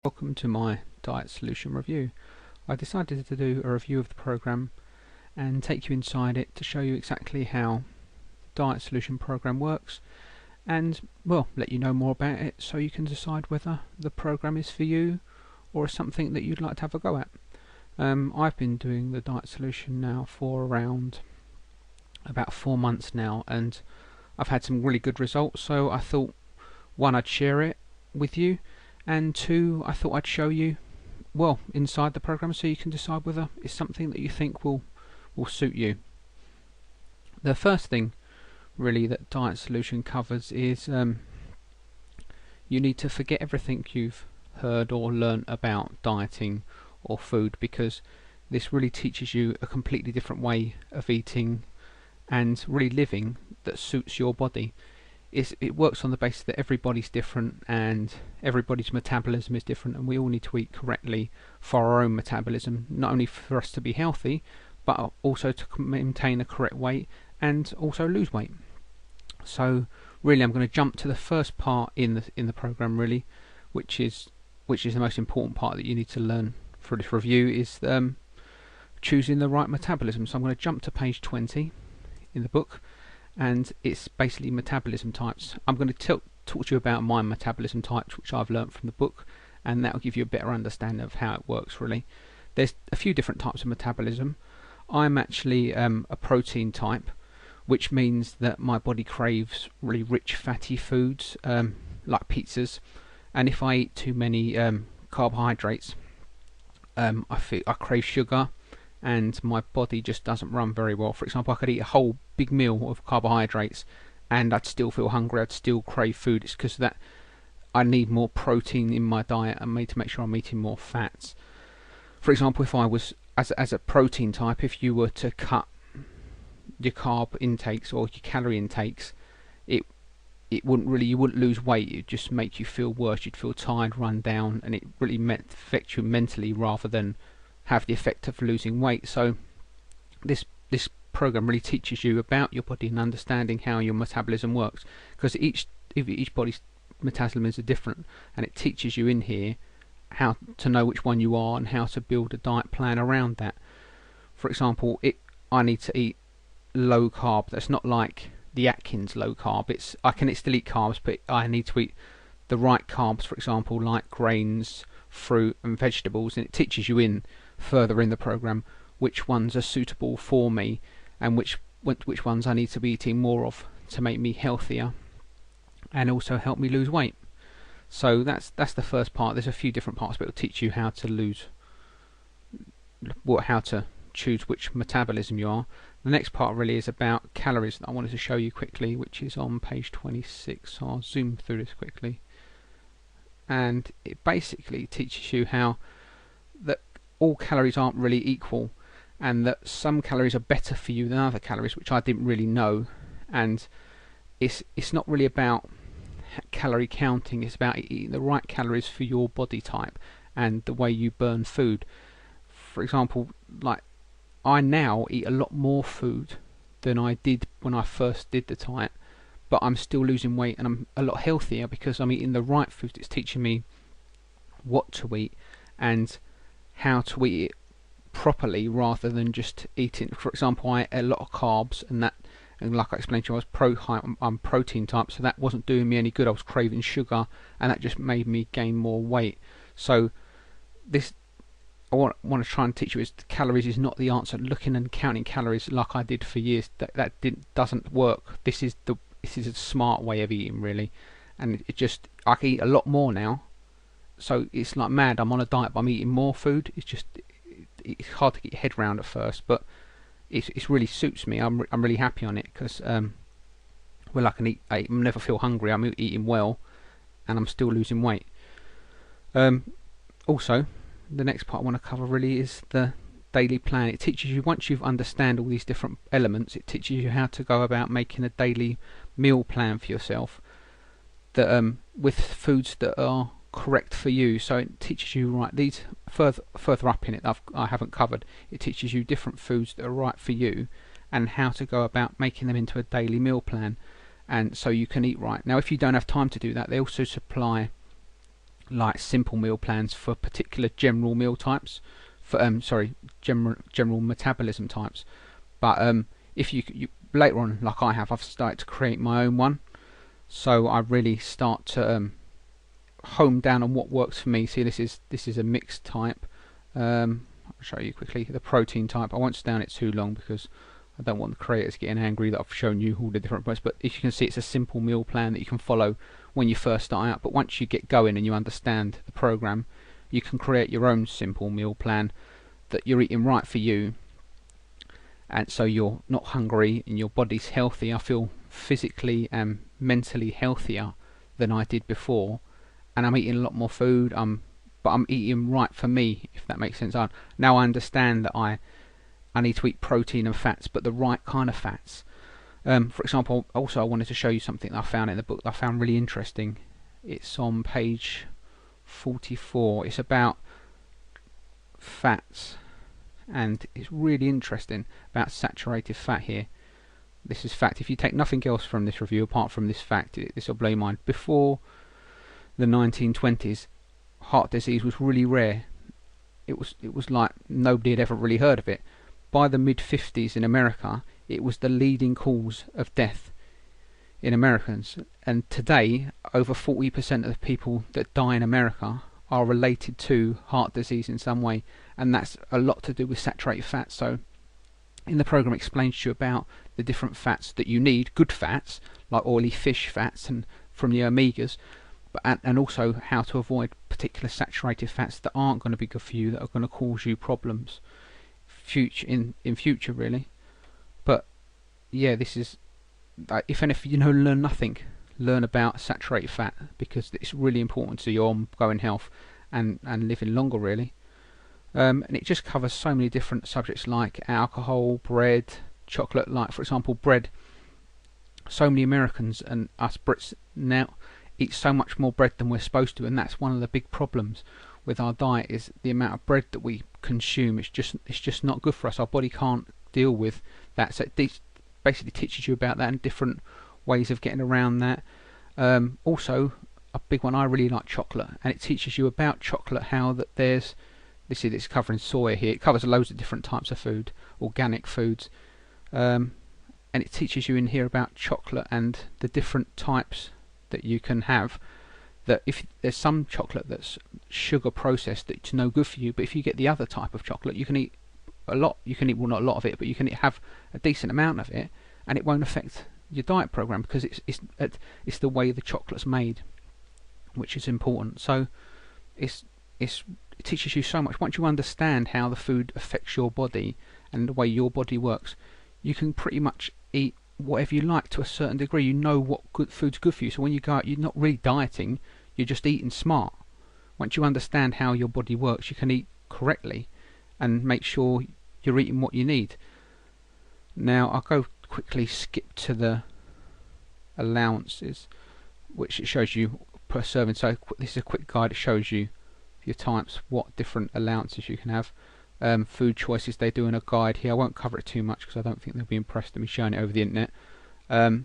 Welcome to my diet solution review. I decided to do a review of the program and take you inside it to show you exactly how the diet solution program works and, well, let you know more about it so you can decide whether the program is for you or is something that you'd like to have a go at. I've been doing the diet solution now for around about 4 months now, and I've had some really good results, so I thought, one, I'd share it with you, and two, I thought I'd show you, well, inside the program so you can decide whether it's something that you think will suit you. The first thing really that Diet Solution covers is you need to forget everything you've heard or learnt about dieting or food, because this really teaches you a completely different way of eating and really living that suits your body. It works on the basis that everybody's different and everybody's metabolism is different, and we all need to eat correctly for our own metabolism, not only for us to be healthy but also to maintain a correct weight and also lose weight. So really I'm going to jump to the first part in the program, really, which is the most important part that you need to learn for this review, is choosing the right metabolism. So I'm going to jump to page 20 in the book, and it's basically metabolism types. I'm going to talk to you about my metabolism types, which I've learnt from the book, and that will give you a better understanding of how it works. Really, there's a few different types of metabolism. I'm actually a protein type, which means that my body craves really rich fatty foods like pizzas, and if I eat too many carbohydrates, I crave sugar, and my body just doesn't run very well. For example, I could eat a whole big meal of carbohydrates and I'd still feel hungry, I'd still crave food. It's because that I need more protein in my diet and to make sure I'm eating more fats. For example, if I was, as a protein type, if you were to cut your carb intakes or your calorie intakes, it wouldn't really, you wouldn't lose weight, it'd just make you feel worse, you'd feel tired, run down, and it really affect you mentally rather than have the effect of losing weight. So this program really teaches you about your body and understanding how your metabolism works, because each body's metabolism is different, and it teaches you in here how to know which one you are and how to build a diet plan around that. For example, I need to eat low carb. That's not like the Atkins low carb. I can still eat carbs, but I need to eat the right carbs, for example, like grains, fruit and vegetables, and it teaches you further in the program which ones are suitable for me and which ones I need to be eating more of to make me healthier and also help me lose weight. So that's the first part. There's a few different parts, but it'll teach you how to how to choose which metabolism you are. The next part really is about calories that I wanted to show you quickly, which is on page 26. So I'll zoom through this quickly, and it basically teaches you how that all calories aren't really equal, and that some calories are better for you than other calories, which I didn't really know. And it's not really about calorie counting, it's about eating the right calories for your body type and the way you burn food. For example, like, I now eat a lot more food than I did when I first did the diet, but I'm still losing weight and I'm a lot healthier because I'm eating the right food. It's teaching me what to eat and how to eat it properly rather than just eating. For example, I ate a lot of carbs, and like I explained to you, I'm protein type, so that wasn't doing me any good. I was craving sugar, and that just made me gain more weight. So this, I want to try and teach you, is calories is not the answer. Looking and counting calories like I did for years, that doesn't work. This is a smart way of eating, really, and I can eat a lot more now. So it's like mad. I'm on a diet, but I'm eating more food. It's hard to get your head around at first, but it really suits me. I'm really happy on it because well, I can eat. I never feel hungry. I'm eating well, and I'm still losing weight. Also, the next part I want to cover really is the daily plan. It teaches you, once you understand all these different elements, it teaches you how to go about making a daily meal plan for yourself that with foods that are correct for you. So it teaches you, right, these further up in it I haven't covered. It teaches you different foods that are right for you and how to go about making them into a daily meal plan, and so you can eat right. Now, if you don't have time to do that, they also supply like simple meal plans for particular general meal types, for general metabolism types. But if you later on, like I have, I've started to create my own one. So I really start to home down on what works for me. See, this is a mixed type. I'll show you quickly the protein type. I won't stay on it too long because I don't want the creators getting angry that I've shown you all the different points. But as you can see, it's a simple meal plan that you can follow when you first start out. But once you get going and you understand the program, you can create your own simple meal plan that you're eating right for you, and so you're not hungry and your body's healthy. I feel physically and mentally healthier than I did before, and I'm eating a lot more food, but I'm eating right for me, if that makes sense. Now I understand that I need to eat protein and fats, but the right kind of fats. For example, also I wanted to show you something that I found in the book that I found really interesting. It's on page 44. It's about fats, and it's really interesting about saturated fat here. This is fact. If you take nothing else from this review apart from this fact, this will blow your mind. Before the 1920s, heart disease was really rare. It was like nobody had ever really heard of it. By the mid-50s in America, it was the leading cause of death in Americans. And today, over 40% of the people that die in America are related to heart disease in some way, and that's a lot to do with saturated fat. So in the program, it explains to you about the different fats that you need, good fats like oily fish fats and from the omegas, but and also how to avoid particular saturated fats that aren't going to be good for you, that are going to cause you problems in future really. But yeah, this is if anything, learn nothing, learn about saturated fat, because it's really important to your ongoing health and living longer really. And it just covers so many different subjects like alcohol, bread, chocolate. Like for example, bread. So many Americans and us Brits now eat so much more bread than we're supposed to, and that's one of the big problems with our diet, is the amount of bread that we consume. It's just not good for us. Our body can't deal with that. So it basically teaches you about that and different ways of getting around that. Also, a big one, I really like chocolate, and it teaches you about chocolate, how that there's it's covering soy here. It covers loads of different types of food, organic foods, and it teaches you in here about chocolate and the different types that you can have. That if there's some chocolate that's sugar processed that's no good for you, but if you get the other type of chocolate, you can eat a lot. You can eat, well, not a lot of it, but you can have a decent amount of it, and it won't affect your diet program because it's the way the chocolate's made, which is important. So it teaches you so much. Once you understand how the food affects your body and the way your body works, you can pretty much eat whatever you like to a certain degree. You know what good food's good for you. So when you go out, you're not really dieting, you're just eating smart. Once you understand how your body works, you can eat correctly and make sure you're eating what you need. Now I'll go quickly skip to the allowances, which it shows you per serving. So this is a quick guide. It shows you your types, what different allowances you can have. Food choices, they do in a guide here. I won't cover it too much because I don't think they'll be impressed at me showing it over the internet. And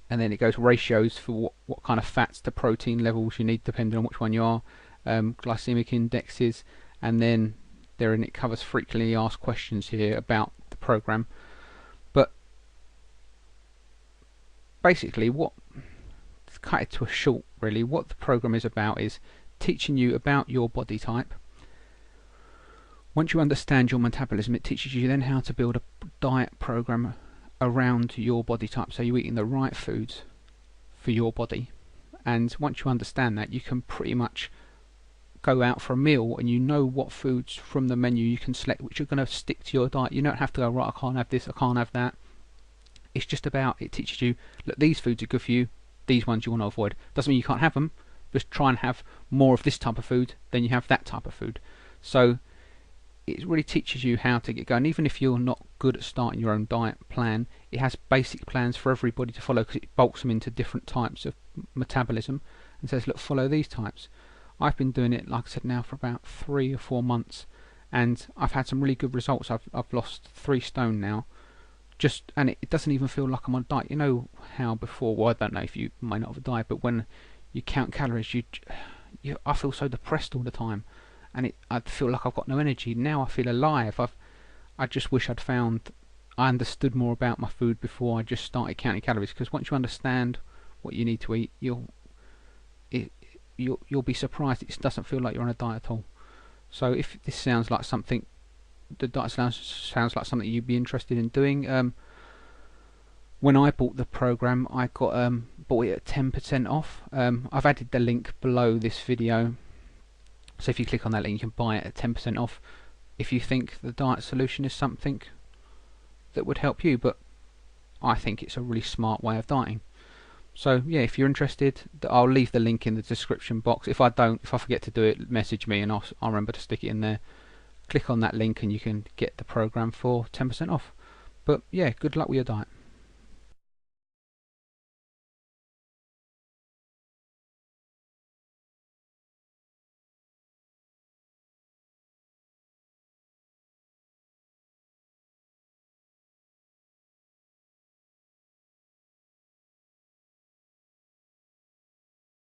then it goes ratios for what kind of fats to protein levels you need depending on which one you are, glycemic indexes, and then therein it covers frequently asked questions here about the program. But basically, to cut it to a short really, what the program is about is teaching you about your body type. Once you understand your metabolism, it teaches you then how to build a diet program around your body type, so you're eating the right foods for your body. And once you understand that, you can pretty much go out for a meal and you know what foods from the menu you can select which are going to stick to your diet. You don't have to go, right, I can't have this, I can't have that. It's just about, it teaches you, look, these foods are good for you, these ones you want to avoid. Doesn't mean you can't have them, just try and have more of this type of food than you have that type of food. So it really teaches you how to get going. Even if you're not good at starting your own diet plan, it has basic plans for everybody to follow, because it bulks them into different types of metabolism and says, look, follow these types. I've been doing it, like I said, now for about 3 or 4 months, and I've had some really good results. I've lost 3 stone now, and it doesn't even feel like I'm on a diet. You know how before, well, I don't know if you might not have a diet, but when you count calories, I feel so depressed all the time, and I feel like I've got no energy. Now I feel alive. I just wish I understood more about my food before I just started counting calories, because once you understand what you need to eat, you'll be surprised. It doesn't feel like you're on a diet at all. So if this sounds like something, the diet sounds like something you'd be interested in doing, when I bought the program, I bought it at 10% off. I've added the link below this video, so if you click on that link, you can buy it at 10% off if you think the diet solution is something that would help you. But I think it's a really smart way of dieting. So yeah, if you're interested, I'll leave the link in the description box. If I forget to do it, message me and I'll remember to stick it in there. Click on that link and you can get the program for 10% off. But yeah, good luck with your diet.